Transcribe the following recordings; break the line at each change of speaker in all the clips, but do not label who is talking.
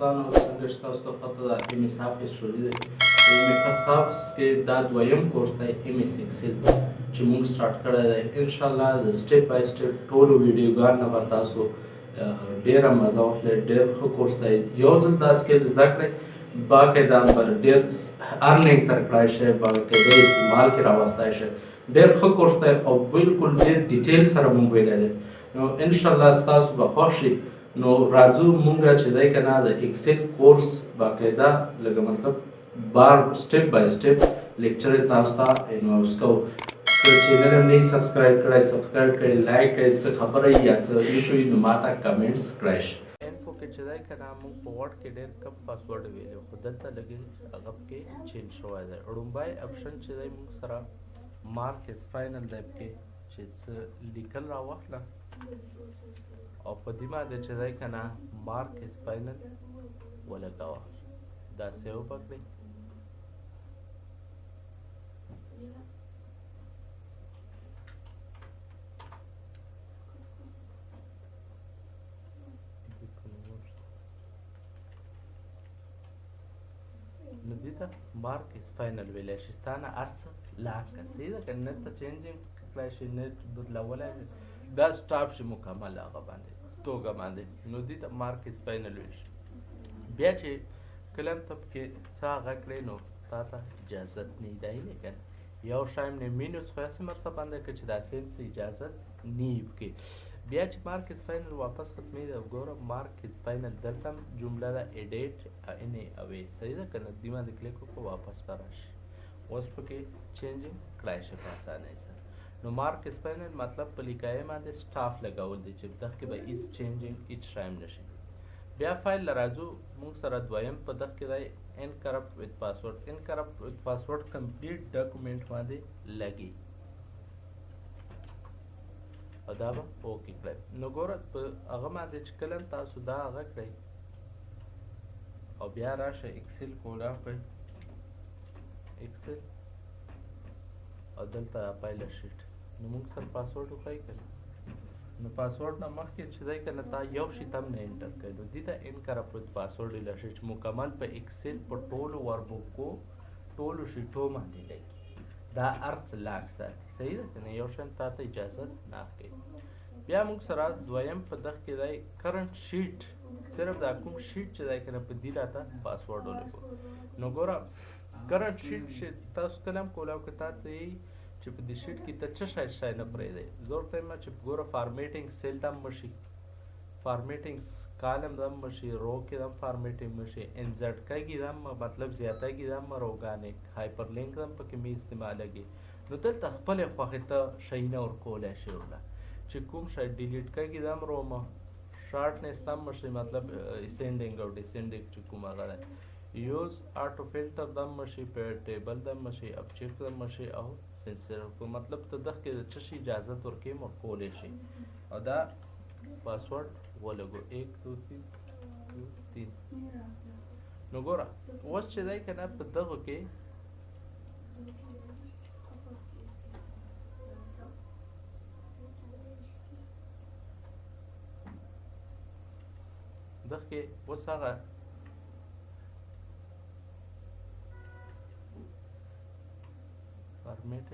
دوستانو څنګه چې تاسو ته پته ده ایم ایس آفیس شروع دی په ایم ایس آفیس کې دا دویم کورس دی ایم ایس ایکسل چې موږ سټارټ کړی دی انشاءالله د سټیپ بای سټیپ ټولو ویډیوګانو نه به تاسو ډېره مزه واخلئ ډېر ښه کورس دی یو ځل دا سکل زده کړئ باقاعده ډېر ارننګ تر کړای شئ باقاعده استعمال کې راوستی شئ ډېر ښه کورس دی او بالکل ډېر ډیټیل سره موږ ویلی دی نو انشاءالله ستاسو به خوښ شي نو راځو مونږ چې دی که نه د ایکسل کورس باقاعده لږه مطلب بار سټیپ بای سټیپ لیکچر یې تاسو ته اناؤنس کوو که چینل هم نه یې سبسکرایب کړی سبسکرایب کړئ لایک کړئ څه خبره یي یا څه ایشو وي نو ما ته کمنټس کړی شئ انفو کې چې دی که نه مونږ په وډ کې ډېر کم پاسورډ ویلی خو دلته لږې هغه پکې چینج شوی دی لومبی اپشن چې دی مونږ سره مارک از فاینل دی پکې چې څه لیکل راواخله او په دې باندې چې دی که نه مارک از فاینل ولګوه دا سیو به کړئ نو دې ته مارک از فاینل ویلی شي ستا نه هر څه لاک که صحیح ده که نت ته چینجنګ کړی شي نت بدلولی شي دا سټاپ شي مکمل هغه باندې توګه باندې نو دې ته مارک از فاینل ویل شي بیا چې کله ته پکې څه هغه کړې نو تا ته اجازت نه دی لیکن یو شایم نه مینوس خو هسې مرسه باندې که چې داسې هم څه اجازت نه وي پکې بیا چې مارک از فاینل واپس ختمېږي او ګوره مارک از فاینل دلته هم جمله ده ایډیټ انې اوې صحیح ده که نه دې باندې کلیک وکړو واپس به راشي اوس پکې چینجنګ کړای شي په اسانۍ سره نو مارک از فاینل مطلب په لیکایې باندې سټاف لګول دی چې دغه کې به هیڅ چینجنګ هیڅ شایم نشي بیا فایل له راځو موږ سره دویم په دغه کې دی انکرپټ وت پاسورډ انکرپټ وت پاسورډ کمپلیټ ډاکومنټ باندې لګي او دا به اوکې کړئ نو ګوره په هغه باندې چې کله تاسو دا هغه کړئ او بیا راشه ایکسل کولا کړئ ایکسل او دلته پایله شیټ نو موږ سره پاسورډ وښایي که نه نو پاسورډ نه مخکې چې دی که نه تا یو شي ته هم نه انټر کوي نو دې ته انکرپټ وت پاسورډ ویلی شي چې مکمل په ایکسل په ټولو وربکو ټولو شیټو باندې لګي دا هر څه لاک ساتي صحیح ده که نه یو شی تا ته اجازت نه اخلي بیا موږ سره دویم په دغه کې دی کرنټ شیټ صرف دا کوم شیټ چې دی که نه په دې راته پاسورډ ولګو نو ګوره کرنټ شیټ چې تاسو کله هم کولی او که تا ته یې چې په دې شیټ کې ته څه شی نه پرېږدی زه ورته یم چې ګوره فارمیټینګ سیل ته هم مشي فارمیټینګ کالم ته هم مشي رو کې هم فارمیټینګ مشي انزټکۍ کې هم مطلب زیاتی کې هم روګانې هایپر لینک هم پکې مې استعمالېږي نو دلته خپلې خوښې ته شیونه ورکولی شي ورله چې کوم شی ډیلیټ کږي هم رومه شارټنس ته هم مشي مطلب اسینډینګ او ډسینډینګ چې کوم هغه دی یوز آټو فلټر د هم مشي په ټیبل د هم مشي ابجیکټ د هم مشي او سنسر کو مطلب ته دغه کې څه شي اجازت ورکوي ورکولی شي او دا پاسورډ ولګو 1 2 3 نو ګوره اوس چې دی که نه په دغو کې دغه کې اوس هغه فارمیټ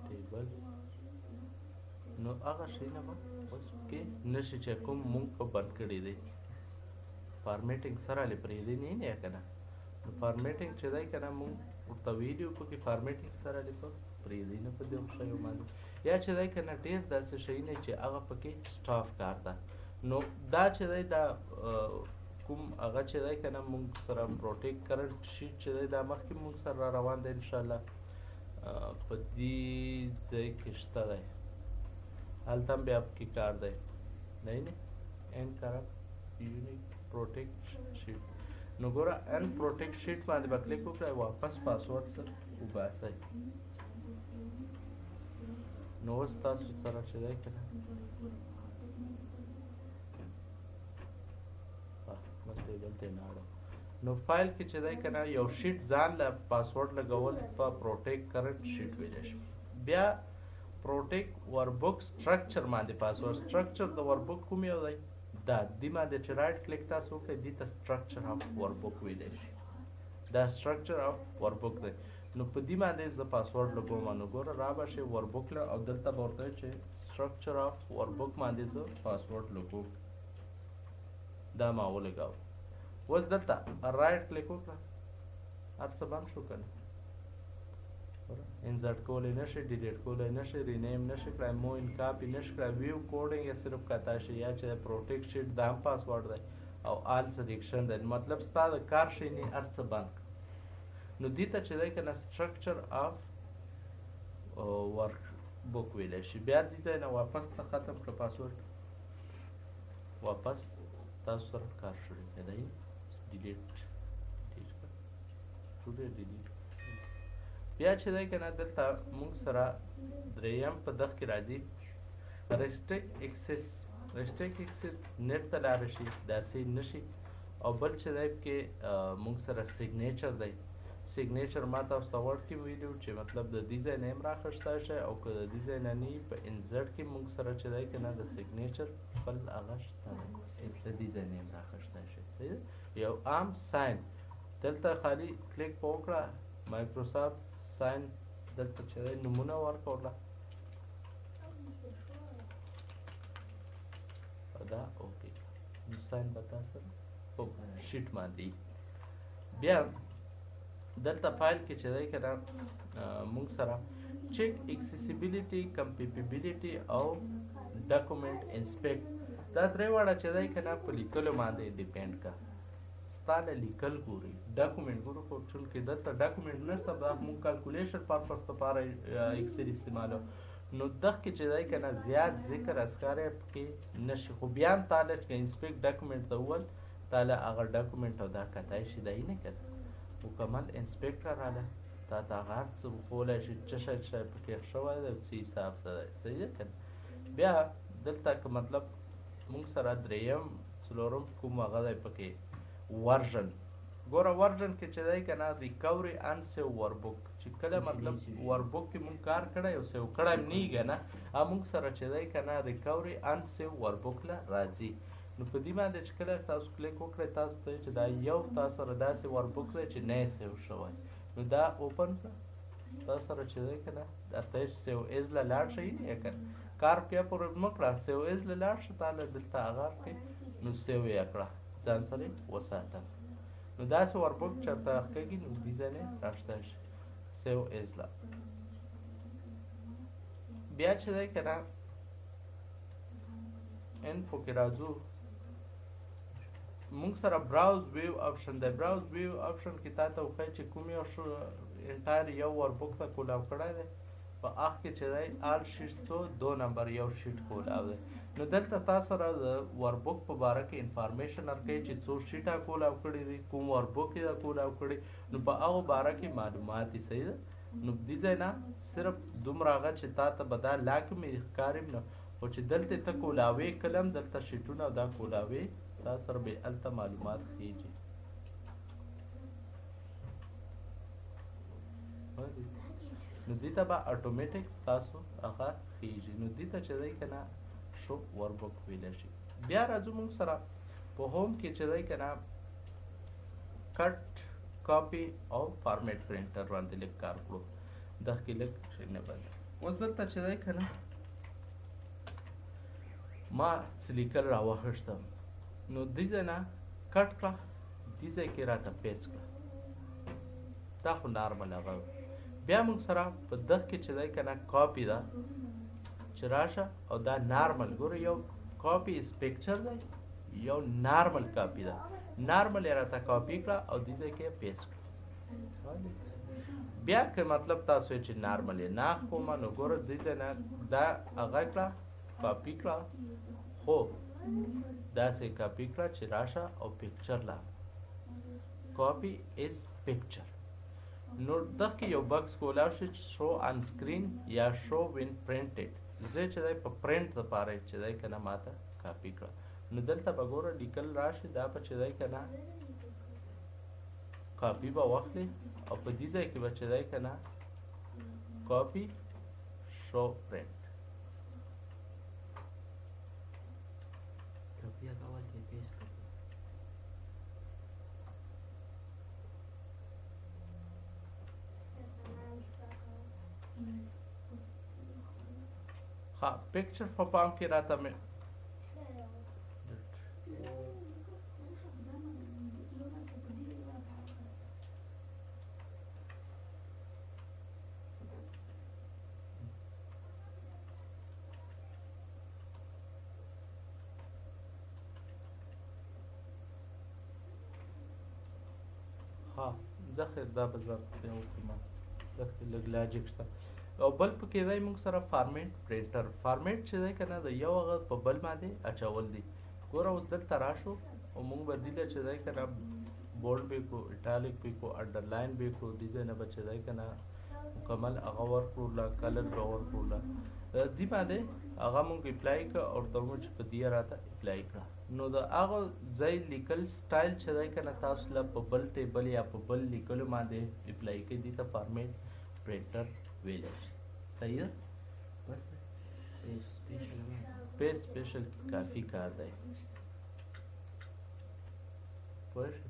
ټیبل نو هغه شی نه به اوس کې نشي چې کوم مونږ په بند کړی دی فارمیټینګ سره لې پرېږدی نه نه که نه نو فارمیټینګ چې دی که نه مونږ ورته ویلي وو پکې فارمیټینګ سره لې په پرېږدی نه په دغو شیو باندې یا چې دی که نه ډېر داسې شیونه چې هغه پکې سټاف کار ده نو دا چې دی دا کوم هغه چې دی که نه مونږ سره پروټیک کرنټ شیټ چې دی دا مخکې مونږ سره را روان دی انشاءالله په دې ځای کې شته دی هلته هم بیا پکې کار دی دی نه ان کرپټ یونیک پروټیکټ شیټ نو ګوره ان پروټیکټ شیټ باندې به کلیک وکړئ واپس پاسورډ سره وباسئ نو اوس تاسو سره چې دی که نه نو فایل کې چې دی که نه یو شیټ ځان له پاسورډ لګول په پروټیکټ کرنټ شیټ ویلی شي بیا پروټیکټ وربک سټرکچر باندې پاسورډ سټرکچر د وربک کوم یو دی دا دې باندې چې رایټ کلیک تاسو وکړئ دې ته سټرکچر اف ورکبوک ویلی شي دا سټرکچر اف ورکبوک دی نو په دې باندې زه پاسورډ لګوم نو ګوره را به شي ورکبوک له او دلته به ورته چې سټرکچر اف ورکبوک باندې زه پاسورډ لګوم دا ما ولګاوه اوس دلته رایټ کلیک وکړه هر څه بند شو که نه انزرټ کولی نشي ډیلیټ کولی نشي رینیم نشي کړی مو ان کاپي نشي کړی ویو کوډینګ یې صرف کتا شي یا چې پروټیکټ شیټ دا هم پاسورډ دی او آل سلیکشن دی مطلب ستا د کار شی نه هر څه بند نو دې ته چې دی که نه سټرکچر اف ورک بک ویلی شي بیا دې ته نه واپس ته ختم کړه پاسورډ واپس تاسو سره کار شروع کړئ ډیلیټ ډیلیټ بیا چې دی که نه دلته موږ سره دریم په دغ کې راځي ریسټریکټ اکسس نیټ ته لاړه شي داسې نشي او بل چې دی کې موږ سره سیګنیچر دی سیګنیچر ما تاسو ته وړ کې ویلو چې مطلب د دې ځای نیم راخیستی شي او که د دې ځای نه نه په انزرټ کې موږ سره چې دی که نه د سیګنیچر خپل هغه شته دی د دې ځای نیم راخیستی شي صحیح یو عام ساین دلته خالي کلیک په وکړه مایکروسافټ ساین دلته چې دی نمونه ورکوله دا اوکې نو ساین به تا سره په شیټ باندې بیا دلته فایل کې چې دی که نه موږ سره چیک اکسیسیبیلیټي کمپیبیلیټي او ډاکومنټ انسپیکټ دا درې واړه چې دی که نه په لیکلو باندې ډیپینډ کا ستا له لیکل ګوري ډاکومنټ ګورو خو چونکې دلته ډاکومنټ نشته دا موږ کالکولیشن پرپز لپاره ایکسل استعمالو نو دغه کې چې دی که نه زیات ذکر اسکار پکې نشي خو بیا هم تاله چې انسپیکټ ډاکومنټ ته وویل تاله هغه ډاکومنټ او دا کتای شي دی نه که مکمل انسپیکټر راله تا ته هغه هر څه وښولی شي څه شی پکې شوی دی څه حساب څه دی صحیح ده که بیا دلته که مطلب موږ سره دریم څلورم کوم هغه دی پکې ورژن ګوره ورژن کې چې دی که نه ریکوري ان سیو وربوک چې کله مطلب وربوک کې مونږ کار کړی او سیو کړی هم نه که نه مونږ سره چې دی که نه ریکوري ان سیو وربوک له راځي نو په دې باندې چې کله تاسو کلیک وکړئ تاسو ته چې دا یو تاسو سره داسې وربوک دی چې نه یې سیو شوی نو دا اوپن کړه تاسو سره چې دی که نه درته یې سیو ایز له لاړ شئ یا که کار بیا پورې مه کړه سیو ایز له لاړ شه تا له دلته هغه کړې نو سیو یې کړه ځان سره یې وساته نو داسې وربوک چېرته کېږي نو دې ځای نه راشته شي سیو ایز له بیا چې دی که نه انفو کې راځو مونږ سره براوز ویو آپشن دی براوز ویو آپشن کې تا ته وښایي چې کوم یو انټایر یو وربوک ته کولاو کړی دی په هغه کې چې دی آل شیټس څو 2 نمبر یو شیټ کولاو دی نو دلته تا سره د وربوک په باره کې انفارمیشن ورکوي چې څو شیټه کولاو کړي دي کوم وربوک یې کولاو کړي نو په هغو باره کې معلومات یې صحیح ده نو دې ځای نه صرف دومره هغه چې تا ته به دا لاکې مې ښکاري نه خو چې دلته ته کولاوې کلم دلته شیټونه او دا کولاوې تا سره به هلته معلومات خیږي نو دې ته به اټومیټک ستاسو هغه خیږي نو دې ته چې دی که نه شو وربوک ویلی شي بیا راځو موږ سره په هوم کې چې دی که نه کټ کاپي او فارمیټ پرنټر باندې لږ کار کړو دغه کې لږ شی نه بند اوس دلته چې دی که نه ما څه لیکل راواخیستم نو دې ځای نه کټ کړه دې ځای کې راته پیسټ کړه دا خو نارمل هغه بیا موږ سره په دغه کې چې دی که نه کاپي ده چې راشه او دا نارمل ګوره یو کاپي از پکچر دی یو نارمل کاپي ده نارمل یې راته کاپي کړه او دې ځای کې یې پیسټ کړه بیا که مطلب تاسو چې نارمل یې نه اخلومه نو ګوره دې ځای نه دا هغه کړه کاپي کړه خو داسې کاپي کړه چې راشه او پکچر لا کاپي از پکچر نو دغه کې یو بکس کولاو شي شو آن سکرین یا شو وین پرنټډ زه چې دی په پرنټ دپاره چې دی که نه ماته کاپي کړه نو دلته به ګوره لیکل راشي دا به چې دی که نه کاپي به واخلي او په دې ځای کې به چې دی که نه کاپي شو پرنټ ها پکچر په پام کې راته مې ها ځکه دا به زه یو وکړم ځکه لږ لاجیک شته او بل پکې دی موږ سره فارمیټ پرنټر فارمیټ چې دی که نه د یو هغه په بل باندې اچول دي ګوره اوس دلته راشو او موږ به دې ته چې دی که نه بولډ به کړو اټالیک به کړو انډرلاین به کړو دې ځای نه به چې دی که نه مکمل هغه ورکړو کلر به ورکړو دې باندې هغه موږ اپلای کړه او ورته ومو چې په دې راته اپلای کړه نو د هغه ځای لیکل سټایل چې دی که نه تاسو له په بل ټیبل یا په بل لیکلو باندې اپلای کوي دې ته فارمیټ پرنټر ویلی شي صحیح ده بس پیج سپیشل کافي کار دی پوه شئ